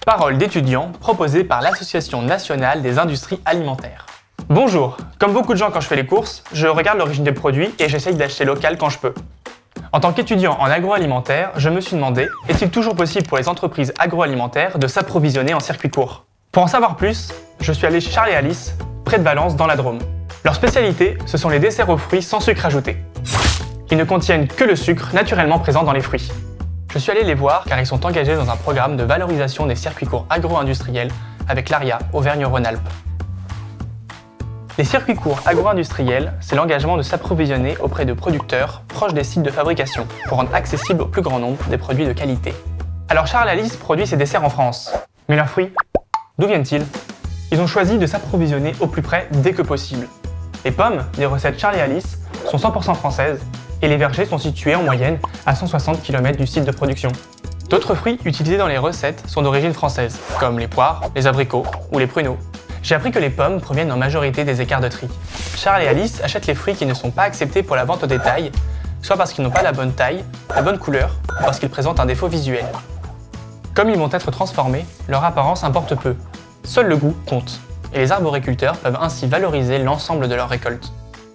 Parole d'étudiant proposée par l'Association nationale des industries alimentaires. Bonjour, comme beaucoup de gens quand je fais les courses, je regarde l'origine des produits et j'essaye d'acheter local quand je peux. En tant qu'étudiant en agroalimentaire, je me suis demandé, est-il toujours possible pour les entreprises agroalimentaires de s'approvisionner en circuit court? Pour en savoir plus, je suis allé chez Charles & Alice, près de Valence, dans la Drôme. Leur spécialité, ce sont les desserts aux fruits sans sucre ajouté. Ils ne contiennent que le sucre naturellement présent dans les fruits. Je suis allé les voir car ils sont engagés dans un programme de valorisation des circuits courts agro-industriels avec l'ARIA Auvergne-Rhône-Alpes. Les circuits courts agro-industriels, c'est l'engagement de s'approvisionner auprès de producteurs proches des sites de fabrication pour rendre accessible au plus grand nombre des produits de qualité. Alors Charles & Alice produit ses desserts en France. Mais leurs fruits, d'où viennent-ils? Ils ont choisi de s'approvisionner au plus près dès que possible. Les pommes des recettes Charles & Alice sont 100% françaises et les vergers sont situés en moyenne à 160 km du site de production. D'autres fruits utilisés dans les recettes sont d'origine française, comme les poires, les abricots ou les pruneaux. J'ai appris que les pommes proviennent en majorité des écarts de tri. Charles & Alice achètent les fruits qui ne sont pas acceptés pour la vente au détail, soit parce qu'ils n'ont pas la bonne taille, la bonne couleur, ou parce qu'ils présentent un défaut visuel. Comme ils vont être transformés, leur apparence importe peu. Seul le goût compte, et les arboriculteurs peuvent ainsi valoriser l'ensemble de leur récolte.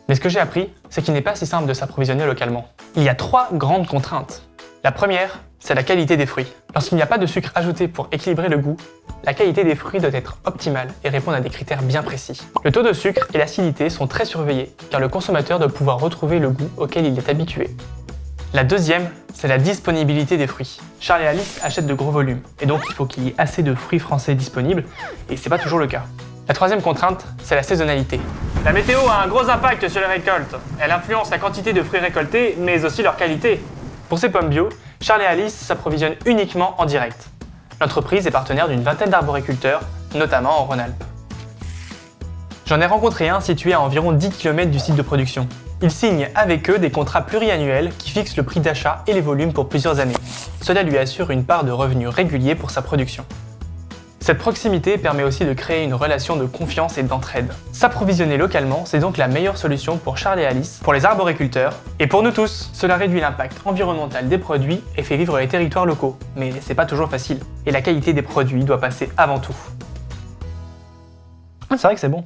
Mais ce que j'ai appris, c'est qu'il n'est pas si simple de s'approvisionner localement. Il y a 3 grandes contraintes. La première, c'est la qualité des fruits. Lorsqu'il n'y a pas de sucre ajouté pour équilibrer le goût, la qualité des fruits doit être optimale et répondre à des critères bien précis. Le taux de sucre et l'acidité sont très surveillés car le consommateur doit pouvoir retrouver le goût auquel il est habitué. La deuxième, c'est la disponibilité des fruits. Charles & Alice achètent de gros volumes et donc il faut qu'il y ait assez de fruits français disponibles et c'est pas toujours le cas. La troisième contrainte, c'est la saisonnalité. La météo a un gros impact sur les récoltes. Elle influence la quantité de fruits récoltés mais aussi leur qualité. Pour ces pommes bio, Charles & Alice s'approvisionne uniquement en direct. L'entreprise est partenaire d'une vingtaine d'arboriculteurs, notamment en Rhône-Alpes. J'en ai rencontré un situé à environ 10 km du site de production. Il signe avec eux des contrats pluriannuels qui fixent le prix d'achat et les volumes pour plusieurs années. Cela lui assure une part de revenus réguliers pour sa production. Cette proximité permet aussi de créer une relation de confiance et d'entraide. S'approvisionner localement, c'est donc la meilleure solution pour Charles & Alice, pour les arboriculteurs et pour nous tous. Cela réduit l'impact environnemental des produits et fait vivre les territoires locaux. Mais c'est pas toujours facile. Et la qualité des produits doit passer avant tout. C'est vrai que c'est bon.